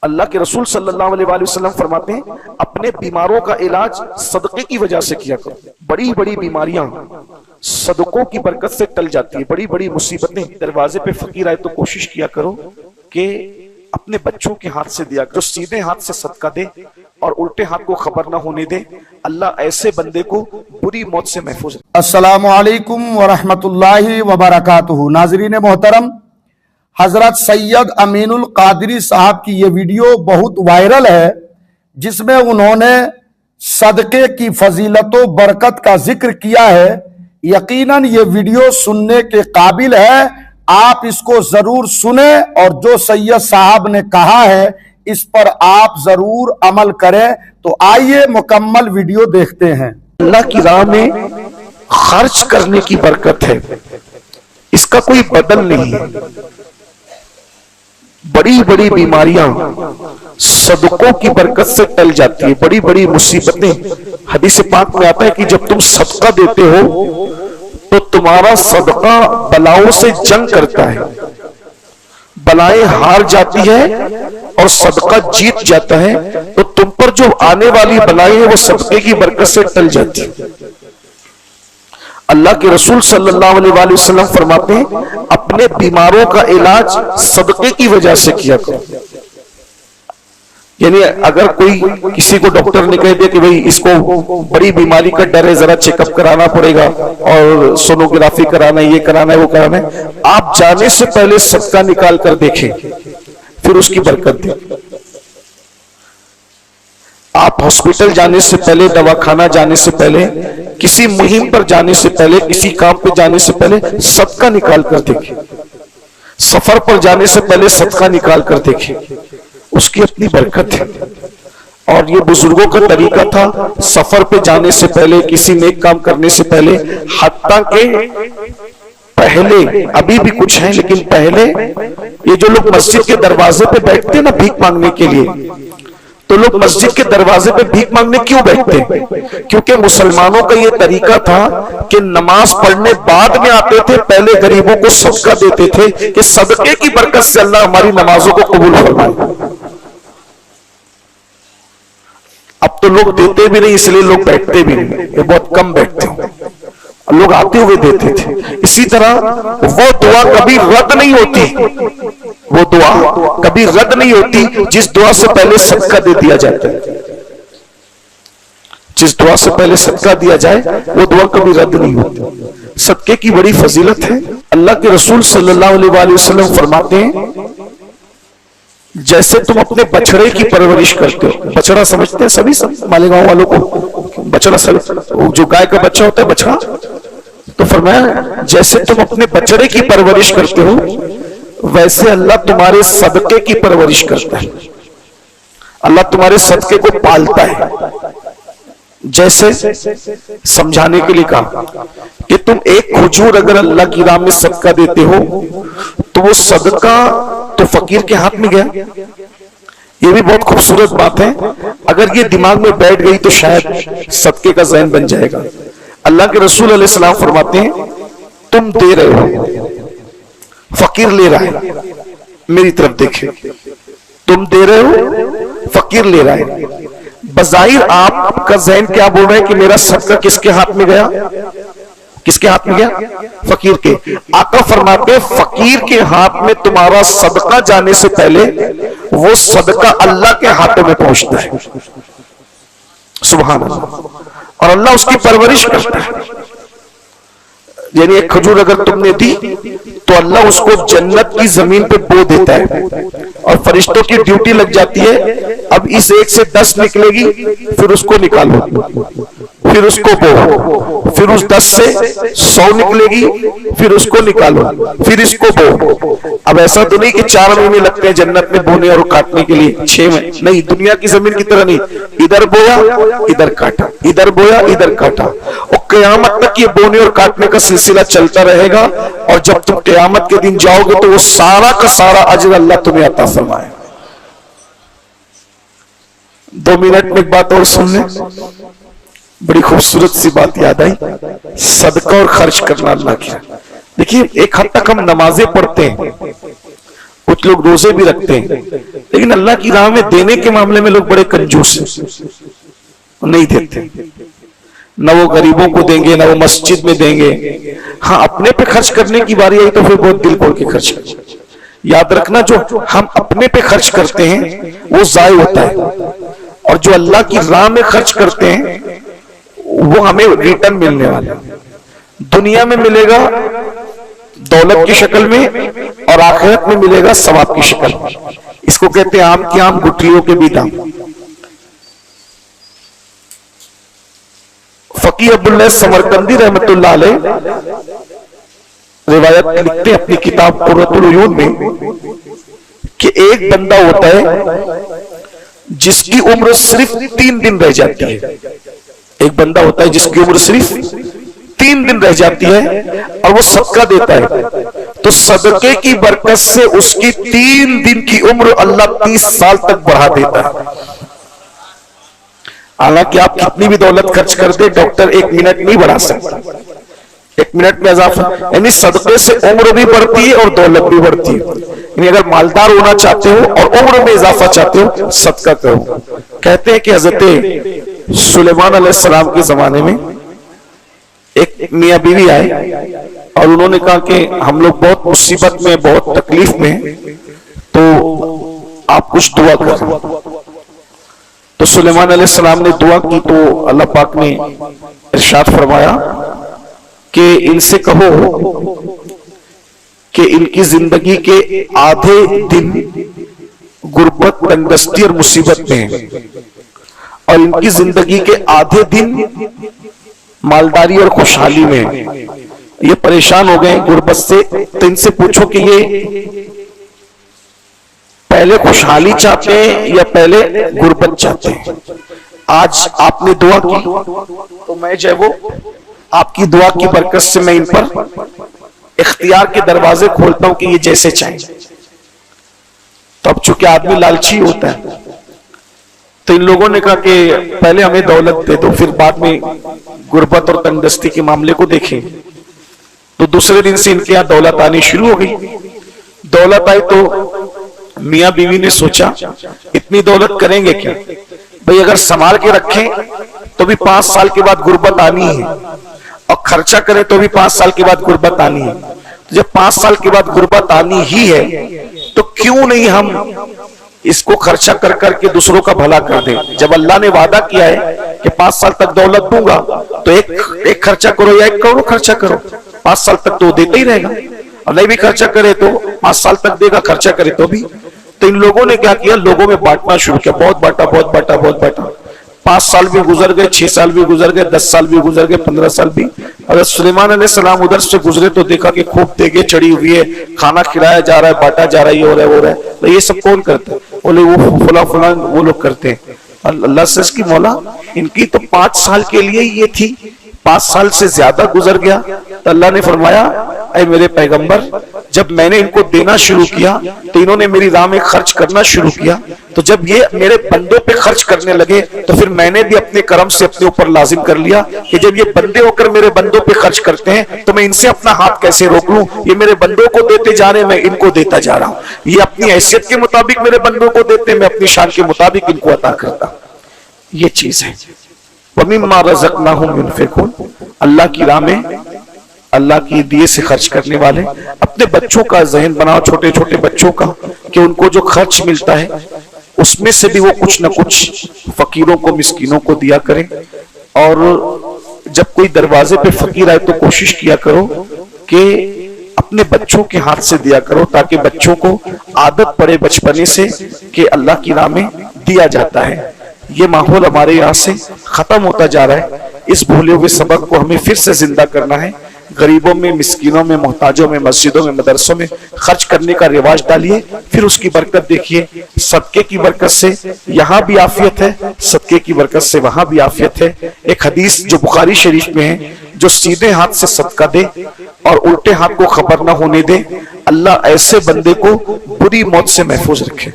अल्लाह के रसूल सल्लल्लाहु अलैहि वसल्लम फरमाते हैं, अपने बीमारों का इलाज सदक़े की वजह से किया करो। बड़ी बड़ी बीमारियां सदकों की बरकत से टल जाती है। बड़ी बड़ी मुसीबतें दरवाजे पे फकीर आए तो कोशिश किया करो कि अपने बच्चों के हाथ से दिया, जो सीधे हाथ से सदका दे और उल्टे हाथ को खबर ना होने दे। अल्लाह ऐसे बंदे को बुरी मौत से महफूज। अस्सलामु अलैकुम व रहमतुल्लाहि व बरकातुहू। नाज़रीन मोहतरम, हजरत सैयद अमीनुल कादरी साहब की ये वीडियो बहुत वायरल है, जिसमें उन्होंने सदके की फजीलतों बरकत का जिक्र किया है। यकीनन ये वीडियो सुनने के काबिल है, आप इसको जरूर सुने और जो सैयद साहब ने कहा है इस पर आप जरूर अमल करें। तो आइए मुकम्मल वीडियो देखते हैं। अल्लाह की राह में खर्च करने की बरकत है, इसका कोई बदल नहीं है। बड़ी बड़ी बीमारियां सदकों की बरकत से टल जाती है। बड़ी बड़ी मुसीबतें, हदीस पाक में आता है कि जब तुम सदका देते हो तो तुम्हारा सदका बलाओं से जंग करता है, बलाएं हार जाती है और सदका जीत जाता है। तो तुम पर जो आने वाली बलाएं हैं वो सदके की बरकत से टल जाती है। अल्लाह के रसूल सल्लल्लाहु अलैहि वसल्लम फरमाते हैं, अपने बीमारों का इलाज सदके की वजह से किया करो। यानी अगर कोई किसी को डॉक्टर ने कह दिया कि भाई इसको बड़ी बीमारी का डर है, जरा चेकअप कराना पड़ेगा और सोनोग्राफी कराना है, ये कराना है, वो कराना है, आप जाने से पहले सदका निकाल कर देखें, फिर उसकी बरकत दें। आप हॉस्पिटल जाने से पहले, दवाखाना जाने से पहले, किसी मुहिम पर जाने से पहले, किसी काम पे जाने से पहले सदका निकाल कर देखें। सफर पर जाने से पहले सदका निकाल कर देखें, उसकी अपनी बरकत है। और ये बुजुर्गों का तरीका था, सफर पे जाने से पहले, किसी नेक काम करने से पहले, हत्ता के पहले, अभी भी कुछ है लेकिन पहले, ये जो लोग मस्जिद के दरवाजे पे बैठते हैं ना भीख मांगने के लिए, तो लोग मस्जिद के दरवाजे पे भीख मांगने क्यों बैठते हैं? क्योंकि मुसलमानों का ये तरीका था कि नमाज पढ़ने बाद में आते थे, पहले गरीबों को सदका देते थे कि सदके की बरकत से अल्लाह हमारी नमाजों को कबूल फरमाए। अब तो लोग देते भी नहीं, इसलिए लोग बैठते भी नहीं, ये बहुत कम बैठते हैं, लोग आते हुए देते थे। इसी तरह वो दुआ कभी रद्द नहीं होती, वो दुआ कभी रद्द नहीं होती जिस दुआ से पहले सदका दे दिया जाता है। जिस दुआ से पहले सदका दिया जाए वो दुआ कभी रद्द नहीं होती। सदके की बड़ी फजीलत है। अल्लाह के रसूल सल्लल्लाहु अलैहि वसल्लम फरमाते हैं, जैसे तुम अपने बछड़े की परवरिश करते हो, बछड़ा समझते हैं सभी, सब मालेगांव वालों को बछड़ा, जो गाय का बच्चा होता है बछड़ा, तो फरमाया जैसे तुम अपने बछड़े की परवरिश करते हो वैसे अल्लाह तुम्हारे सदके की परवरिश करता है। अल्लाह तुम्हारे सदके को पालता है। जैसे समझाने के लिए कहा कि तुम एक खजूर अगर अल्लाह की राह में सदका देते हो तो वो सदका तो फकीर के हाथ में गया। ये भी बहुत खूबसूरत बात है। अगर ये दिमाग में बैठ गई तो शायद सदके का ज़हन बन जाएगा। अल्लाह के रसूल अलैहि सलाम फरमाते हैं, तुम दे रहे हो, फकीर ले रहा है, मेरी तरफ देखे, तुम दे रहे हो, फकीर ले रहा है। बज़ाहिर आपका ज़हन क्या बोल रहा है कि मेरा सदका किसके हाथ में गया? किसके हाथ में गया? फकीर के। आका फरमाते फकीर के हाथ में तुम्हारा सदका जाने से पहले वो सदका अल्लाह के हाथों में पहुंचता है। सुभान अल्लाह। और अल्लाह उसकी परवरिश करता है। यानी एक खजूर अगर तुमने दी तो अल्लाह उसको जन्नत की जमीन पे बो देता है और फरिश्तों की ड्यूटी लग जाती है। अब इस 1 से 10 निकलेगी, फिर उसको निकालो, फिर उसको बो, फिर उस 10 से 100 निकलेगी, फिर उसको निकालो, फिर इसको बो। अब ऐसा तो नहीं कि 4 महीने लगते हैं जन्नत में बोने और काटने के लिए, 6 महीने नहीं, दुनिया की जमीन की तरह नहीं, इधर बोया इधर काटा, इधर बोया इधर काटा, और क़यामत तक ये बोने और काटने का सिलसिला चलता रहेगा। और जब तुम क़यामत के दिन जाओगे तो वो सारा का सारा अजर अल्लाह तुम्हें अता फरमाए। 2 मिनट में एक बात और सुन ले, बड़ी खूबसूरत सी बात याद आई। सदका और खर्च करना अल्लाह की। देखिए, एक हद तक हम नमाजें पढ़ते हैं, कुछ लोग रोजे भी रखते हैं, लेकिन अल्लाह की राह में देने के मामले में लोग बड़े कंजूस हैं, नहीं देते। न वो गरीबों को देंगे, न वो मस्जिद में देंगे। हाँ, अपने पे खर्च करने की बारी आई तो फिर बहुत दिल खोल के खर्च करें। याद रखना, जो हम अपने पे खर्च करते हैं वो जाय होता है, और जो अल्लाह की राह में खर्च करते हैं वो हमें रिटर्न मिलने वाला है। दुनिया में मिलेगा दौलत की शक्ल में, और आखिरत में मिलेगा सवाब की शक्ल में। इसको कहते हैं आम की आम गुठलियों के भी दाम। फकीह अब्दुल्लाह समरकंदी रहमतुल्लाह अलैह रिवायत लिखते हैं अपनी किताब कुर्रतुल उयून में कि एक बंदा होता है जिसकी उम्र सिर्फ 3 दिन रह जाती है। एक बंदा होता है जिसकी उम्र सिर्फ 3 दिन रह जाती है और वो सदका देता है, तो सदके की बरकत से उसकी 3 दिन की उम्र अल्लाह 30 साल तक बढ़ा देता है। हालांकि आप कितनी भी दौलत खर्च कर दे, डॉक्टर 1 मिनट नहीं बढ़ा सकता, 1 मिनट में इजाफा, यानी सदके से उम्र भी बढ़ती है और दौलत भी बढ़ती है। यानी अगर मालदार होना चाहते हो और उम्र में इजाफा चाहते हो, सदका करो। कहते हैं कि हजरत सुलेमान अलैहिस्सलाम के जमाने में एक मियां बीवी आए और उन्होंने कहा कि हम लोग बहुत मुसीबत में, बहुत तकलीफ में, तो आप कुछ दुआ करें। तो सुलेमान अलैहिस्सलाम ने दुआ की तो अल्लाह पाक ने इरशाद फरमाया कि इनसे कहो कि इनकी जिंदगी के आधे दिन गुर्बत, तंगदस्ती और मुसीबत में है, और इनकी जिंदगी के आधे दिन मालदारी और खुशहाली में है। ये परेशान हो गए गुर्बत से, तो इनसे पूछो कि ये पहले खुशहाली चाहते हैं या पहले गुर्बत चाहते हैं। आज आपने दुआ की तो मैं जो वो आपकी दुआ की बरकत से मैं इन पर इख्तियार के दरवाजे खोलता हूं कि ये जैसे चाहे। तो अब चूंकि आदमी लालची होता है, तो इन लोगों ने कहा कि पहले हमें दौलत दे दो, फिर बाद में गुर्बत और तंगदस्ती के मामले को देखें। तो दूसरे दिन से इनके यहां दौलत आनी शुरू हो गई। दौलत आई तो मियां बीवी ने सोचा इतनी दौलत करेंगे क्या भाई, अगर संभाल के रखें तो भी 5 साल के बाद गुर्बत आनी है, और खर्चा करें तो भी 5 साल के बाद गुर्बत आनी है। तो जब 5 साल के बाद गुर्बत आनी ही है तो क्यों नहीं हम इसको खर्चा कर करके दूसरों का भला कर दें। जब अल्लाह ने वादा किया है कि 5 साल तक दौलत दूंगा, तो एक खर्चा करो या 1 करोड़ खर्चा करो, 5 साल तक तो देते ही रहेगा, और नहीं भी खर्चा करे तो 5 साल तक देगा, खर्चा करे तो भी। तो इन लोगों ने क्या किया, लोगों में बांटना शुरू किया, बहुत बांटा, बहुत बांटा, बहुत बांटा। 5 साल भी गुजर गए, 6 साल भी गुजर गए, 10 साल भी गुजर गए, 15 साल भी। अगर सुलेमान अलैहिस्सलाम उधर से गुजरे तो देखा कि खूब देगे चढ़ी हुई है, खाना खिलाया जा रहा है, बांटा जा रहा है, ये हो रहा है, वो हो रहा है। तो ये सब कौन करता है? बोले वो फुला फुला वो लोग करते हैं। अल्लाह से इसकी मौला, इनकी तो 5 साल के लिए ये थी, 5 साल से ज्यादा गुजर गया। तो अल्लाह ने फरमाया, ऐ मेरे पैगंबर, जब मैंने इनको देना शुरू किया तो इन्होंने मेरी राह में खर्च करना शुरू किया। तो जब ये मेरे बंदों पे खर्च करने लगे तो फिर मैंने भी अपने करम से अपने ऊपर लाजिम कर लिया कि जब ये बंदे होकर मेरे बंदों पे खर्च करते हैं तो मैं इनसे अपना हाथ कैसे रोक लूं। ये मेरे बंदों को देते जा रहे, मैं इनको देता जा रहा हूं। ये अपनी हैसियत के मुताबिक मेरे बंदों को देते, मैं अपनी शान के मुताबिक इनको अता करता। ये चीज है। वमिम्मा रज़क़नाहुम युनफ़िक़ून, अल्लाह की राह में, अल्लाह की दिए से खर्च करने वाले। अपने बच्चों का जहन बनाओ, छोटे छोटे बच्चों का, कि उनको जो खर्च मिलता है उसमें से भी वो कुछ न कुछ फकीरों को, मिस्कीनों को दिया करें। और जब कोई दरवाजे पे फकीर आए तो कोशिश किया करो कि अपने बच्चों के हाथ से दिया करो, ताकि बच्चों को आदत पड़े बचपने से कि अल्लाह की राह में दिया जाता है। ये माहौल हमारे यहाँ से खत्म होता जा रहा है। इस भूले हुए सबक को हमें फिर से जिंदा करना है। गरीबों में, मिस्किनों में, मोहताजों में, मस्जिदों में, मदरसों में खर्च करने का रिवाज डालिए, फिर उसकी बरकत देखिए। सदके की बरकत से यहाँ भी आफियत है, सदके की बरकत से वहां भी आफियत है। एक हदीस जो बुखारी शरीफ में है, जो सीधे हाथ से सदका दे और उल्टे हाथ को खबर न होने दे, अल्लाह ऐसे बंदे को बुरी मौत से महफूज रखे।